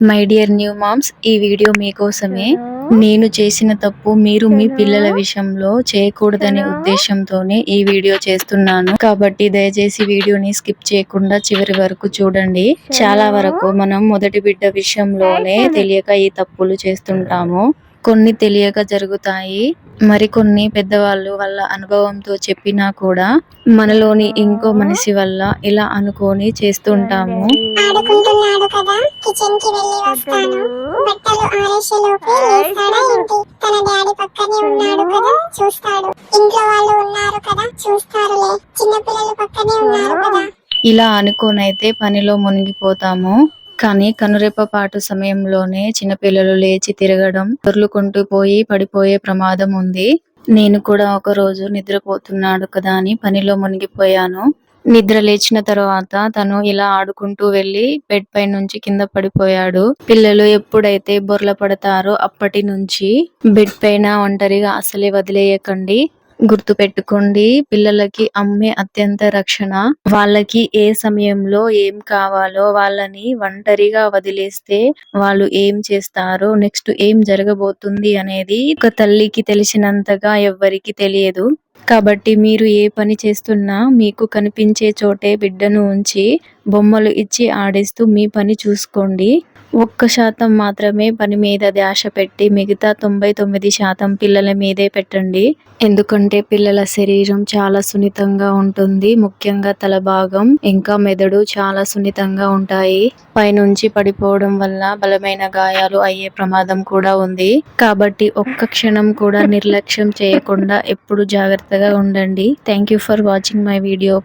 My dear new moms, ఈ video మీకోసమే. నేను చేసిన తప్పు మీరు మీ పిల్లల విషయంలో చేయకూడదనే ఉద్దేశంతోనే ఈ వీడియో చేస్తున్నాను. కాబట్టి దయచేసి వీడియోని స్కిప్ చేయకుండా చివరి వరకు చూడండి. చాలా వరకు మనం మొదటి బిడ్డ విషయంలోనే తెలియక ఈ తప్పులు చేస్తుంటాము. కొన్ని తెలియక జరుగుతాయి, మరికొన్ని పెద్దవాళ్ళు వాళ్ళ అనుభవంతో చెప్పినా కూడా మనలోని ఇంకో మనిషి వల్ల ఇలా అనుకొని చేస్తుంటాము. ఆడుకుంటున్నాడు కదా, కిచెన్ కి వెళ్ళి వస్తాను. బట్టలు ఆరేసేలోపే లేస్తాడా ఏంటి? తన డాడీ పక్కనే ఉన్నాడు కదా, చూస్తాడు. ఇంట్లో వాళ్ళు ఉన్నారు కదా, చూస్తారులే. చిన్నపిల్లలు పక్కనే ఉన్నారు కదా. ఇలా అనుకోనైతే పనిలో మునిగిపోతాము. కానీ కనురెప్పపాటు సమయంలోనే చిన్నపిల్లలు లేచి తిరగడం, దొర్లుకుంటూ పోయి పడిపోయే ప్రమాదం ఉంది. నేను కూడా ఒక రోజు నిద్రపోతున్నాడు కదా అని పనిలో మునిగిపోయాను. నిద్ర లేచిన తర్వాత తను ఇలా ఆడుకుంటూ వెళ్లి బెడ్ పై నుంచి కింద పడిపోయాడు. పిల్లలు ఎప్పుడైతే బొర్ల పడతారో అప్పటి నుంచి బెడ్ పైన ఒంటరిగా అసలే వదిలేయకండి. గుర్తు పెట్టుకోండి, పిల్లలకి అమ్మే అత్యంత రక్షణ. వాళ్ళకి ఏ సమయంలో ఏం కావాలో వాళ్ళని ఒంటరిగా వదిలేస్తే వాళ్ళు ఏం చేస్తారో, నెక్స్ట్ ఏం జరగబోతుంది అనేది ఒక తల్లికి తెలిసినంతగా ఎవ్వరికి తెలియదు. కాబట్టి మీరు ఏ పని చేస్తున్నా మీకు కనిపించే చోటే బిడ్డను ఉంచి బొమ్మలు ఇచ్చి ఆడిస్తూ మీ పని చూసుకోండి. 1% మాత్రమే పని మీద ధ్యాస పెట్టి మిగతా 99% పిల్లల మీదే పెట్టండి. ఎందుకంటే పిల్లల శరీరం చాలా సున్నితంగా ఉంటుంది. ముఖ్యంగా తల భాగం ఇంకా మెదడు చాలా సున్నితంగా ఉంటాయి. పైనుంచి పడిపోవడం వల్ల బలమైన గాయాలు అయ్యే ప్రమాదం కూడా ఉంది. కాబట్టి ఒక్క క్షణం కూడా నిర్లక్ష్యం చేయకుండా ఎప్పుడు జాగ్రత్తగా ఉండండి. Thank you for watching my video.